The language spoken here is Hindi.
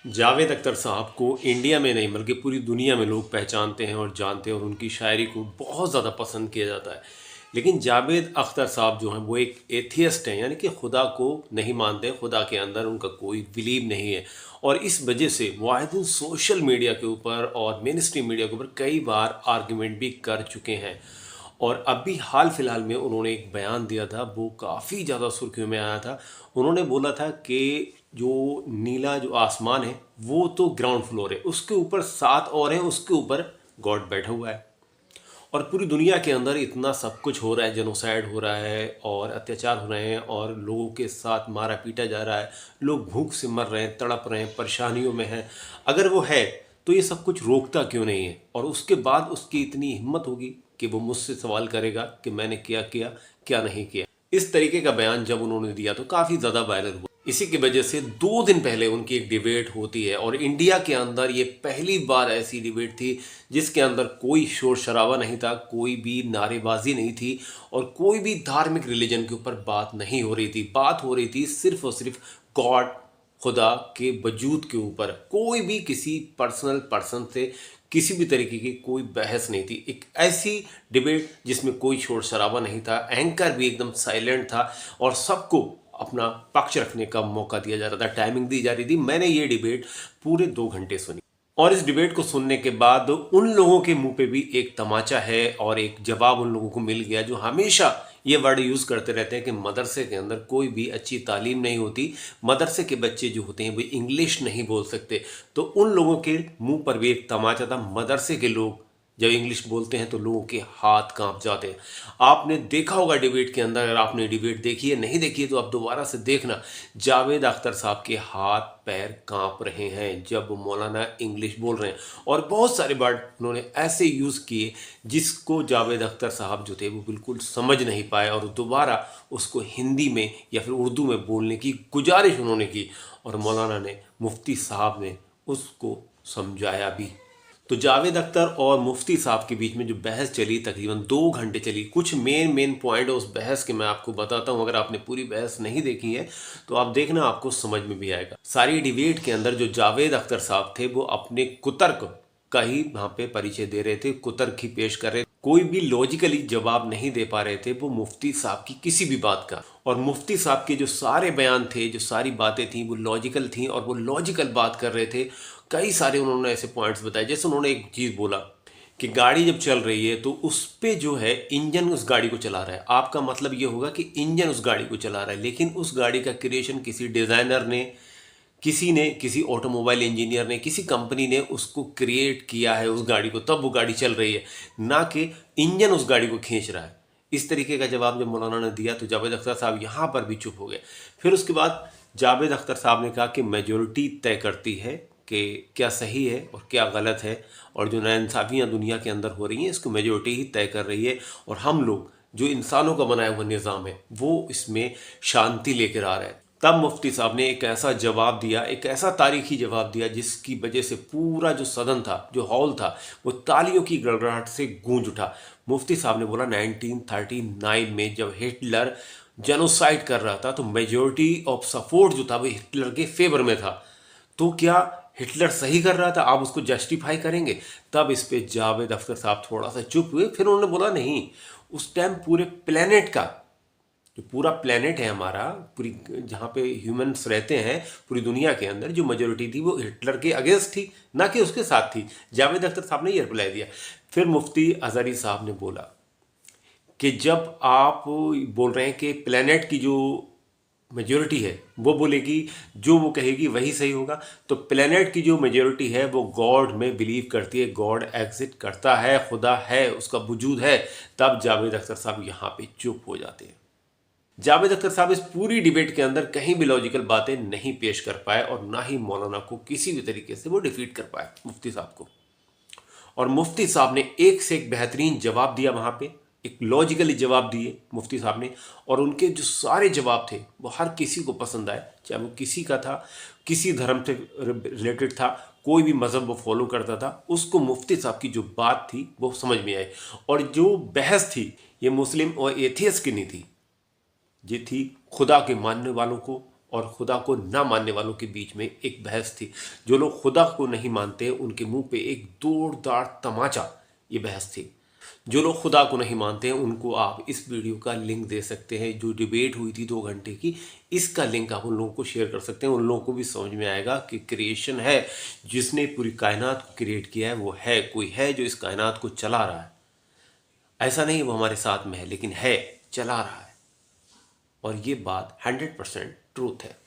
जावेद अख्तर साहब को इंडिया में नहीं बल्कि पूरी दुनिया में लोग पहचानते हैं और जानते हैं और उनकी शायरी को बहुत ज़्यादा पसंद किया जाता है। लेकिन जावेद अख्तर साहब जो हैं वो एक एथियस्ट हैं, यानी कि खुदा को नहीं मानते, खुदा के अंदर उनका कोई बिलीव नहीं है। और इस वजह से वो आए दिन सोशल मीडिया के ऊपर और मेन स्ट्रीम मीडिया के ऊपर कई बार आर्ग्यूमेंट भी कर चुके हैं। और अभी हाल फिलहाल में उन्होंने एक बयान दिया था, वो काफ़ी ज़्यादा सुर्खियों में आया था। उन्होंने बोला था कि जो नीला जो आसमान है वो तो ग्राउंड फ्लोर है, उसके ऊपर 7 और हैं, उसके ऊपर गॉड बैठा हुआ है। और पूरी दुनिया के अंदर इतना सब कुछ हो रहा है, जेनोसाइड हो रहा है और अत्याचार हो रहे हैं और लोगों के साथ मारा पीटा जा रहा है, लोग भूख से मर रहे हैं, तड़प रहे हैं, परेशानियों में हैं। अगर वो है तो ये सब कुछ रोकता क्यों नहीं है? और उसके बाद उसकी इतनी हिम्मत होगी कि वो मुझसे सवाल करेगा कि मैंने क्या किया, क्या नहीं किया। इस तरीके का बयान जब उन्होंने दिया तो काफ़ी ज़्यादा वायरल हुआ। इसी की वजह से 2 दिन पहले उनकी एक डिबेट होती है और इंडिया के अंदर ये पहली बार ऐसी डिबेट थी जिसके अंदर कोई शोर शराबा नहीं था, कोई भी नारेबाजी नहीं थी और कोई भी धार्मिक रिलीजन के ऊपर बात नहीं हो रही थी। बात हो रही थी सिर्फ और सिर्फ गॉड, खुदा के वजूद के ऊपर। कोई भी किसी पर्सनल पर्सन से किसी भी तरीके की कोई बहस नहीं थी। एक ऐसी डिबेट जिसमें कोई शोर शराबा नहीं था, एंकर भी एकदम साइलेंट था और सबको अपना पक्ष रखने का मौका दिया जा रहा था, टाइमिंग दी जा रही थी। मैंने ये डिबेट पूरे 2 घंटे सुनी और इस डिबेट को सुनने के बाद उन लोगों के मुंह पे भी एक तमाचा है और एक जवाब उन लोगों को मिल गया जो हमेशा ये वर्ड यूज़ करते रहते हैं कि मदरसे के अंदर कोई भी अच्छी तालीम नहीं होती, मदरसे के बच्चे जो होते हैं वो इंग्लिश नहीं बोल सकते। तो उन लोगों के मुंह पर भी एक तमाचा था। मदरसे के लोग जब इंग्लिश बोलते हैं तो लोगों के हाथ कांप जाते हैं। आपने देखा होगा डिबेट के अंदर, अगर आपने डिबेट देखी है, नहीं देखी है तो आप दोबारा से देखना, जावेद अख्तर साहब के हाथ पैर कांप रहे हैं जब वो मौलाना इंग्लिश बोल रहे हैं। और बहुत सारे वर्ड उन्होंने ऐसे यूज़ किए जिसको जावेद अख्तर साहब जो थे वो बिल्कुल समझ नहीं पाए और दोबारा उसको हिंदी में या फिर उर्दू में बोलने की गुजारिश उन्होंने की और मौलाना ने, मुफ्ती साहब ने उसको समझाया भी। तो जावेद अख्तर और मुफ्ती साहब के बीच में जो बहस चली तकरीबन 2 घंटे चली। कुछ मेन पॉइंट उस बहस के मैं आपको बताता हूँ। अगर आपने पूरी बहस नहीं देखी है तो आप देखना, आपको समझ में भी आएगा। सारी डिबेट के अंदर जो जावेद अख्तर साहब थे वो अपने कुतर्क का ही वहाँ पे परिचय दे रहे थे, कुतर्क ही पेश कर रहे थे। कोई भी लॉजिकली जवाब नहीं दे पा रहे थे वो मुफ्ती साहब की किसी भी बात का। और मुफ्ती साहब के जो सारे बयान थे, जो सारी बातें थी वो लॉजिकल थी और वो लॉजिकल बात कर रहे थे। कई सारे उन्होंने ऐसे पॉइंट्स बताए। जैसे उन्होंने एक चीज़ बोला कि गाड़ी जब चल रही है तो उस पे जो है इंजन उस गाड़ी को चला रहा है। आपका मतलब ये होगा कि इंजन उस गाड़ी को चला रहा है, लेकिन उस गाड़ी का क्रिएशन किसी डिज़ाइनर ने, किसी ऑटोमोबाइल इंजीनियर ने, किसी कंपनी ने उसको क्रिएट किया है उस गाड़ी को, तब वो गाड़ी चल रही है, ना कि इंजन उस गाड़ी को खींच रहा है। इस तरीके का जवाब जब मौलाना ने दिया तो जावेद अख्तर साहब यहाँ पर भी चुप हो गए। फिर उसके बाद जावेद अख्तर साहब ने कहा कि मेजॉरिटी तय करती है कि क्या सही है और क्या गलत है, और जो नाइंसाफ़ियाँ दुनिया के अंदर हो रही हैं इसको मेजॉरिटी ही तय कर रही है और हम लोग जो इंसानों का बनाया हुआ निज़ाम है वो इसमें शांति लेकर आ रहा है। तब मुफ्ती साहब ने एक ऐसा जवाब दिया, एक ऐसा तारीखी जवाब दिया जिसकी वजह से पूरा जो सदन था, जो हॉल था, वो तालियों की गड़गड़ाहट से गूंज उठा। मुफ्ती साहब ने बोला 1939 में जब हिटलर जेनोसाइड कर रहा था तो मेजॉरिटी ऑफ सपोर्ट जो था वो हिटलर के फेवर में था। तो क्या हिटलर सही कर रहा था? आप उसको जस्टिफाई करेंगे? तब इस पे जावेद अख्तर साहब थोड़ा सा चुप हुए। फिर उन्होंने बोला नहीं, उस टाइम पूरे प्लेनेट का, जो पूरा प्लेनेट है हमारा, पूरी जहाँ पे ह्यूमंस रहते हैं पूरी दुनिया के अंदर, जो मेजोरिटी थी वो हिटलर के अगेंस्ट थी, ना कि उसके साथ थी। जावेद अख्तर साहब ने ये रिप्लाई दिया। फिर मुफ्ती अजहरी साहब ने बोला कि जब आप बोल रहे हैं कि प्लेनेट की जो मेजोरिटी है वो बोलेगी, जो वो कहेगी वही सही होगा, तो प्लेनेट की जो मेजोरिटी है वो गॉड में बिलीव करती है, गॉड एग्जिस्ट करता है, खुदा है, उसका वजूद है। तब जावेद अख्तर साहब यहाँ पे चुप हो जाते हैं। जावेद अख्तर साहब इस पूरी डिबेट के अंदर कहीं भी लॉजिकल बातें नहीं पेश कर पाए और ना ही मौलाना को किसी भी तरीके से वो डिफीट कर पाए, मुफ्ती साहब को। और मुफ्ती साहब ने एक से एक बेहतरीन जवाब दिया वहाँ पे, एक लॉजिकली जवाब दिए मुफ्ती साहब ने। और उनके जो सारे जवाब थे वो हर किसी को पसंद आए, चाहे वो किसी का था, किसी धर्म से रिलेटेड था, कोई भी मज़हब वो फॉलो करता था, उसको मुफ्ती साहब की जो बात थी वो समझ में आई। और जो बहस थी ये मुस्लिम और एथियस्ट की नहीं थी, ये थी खुदा के मानने वालों को और खुदा को ना मानने वालों के बीच में एक बहस थी। जो लोग खुदा को नहीं मानते उनके मुंह पे एक जोरदार तमाचा, ये बहस थी। जो लोग खुदा को नहीं मानते हैं उनको आप इस वीडियो का लिंक दे सकते हैं, जो डिबेट हुई थी 2 घंटे की, इसका लिंक आप उन लोगों को शेयर कर सकते हैं। उन लोगों को भी समझ में आएगा कि क्रिएशन है, जिसने पूरी कायनात को क्रिएट किया है वो है, कोई है जो इस कायनात को चला रहा है। ऐसा नहीं वो हमारे साथ में है, लेकिन है, चला रहा है। और ये बात 100% ट्रूथ है।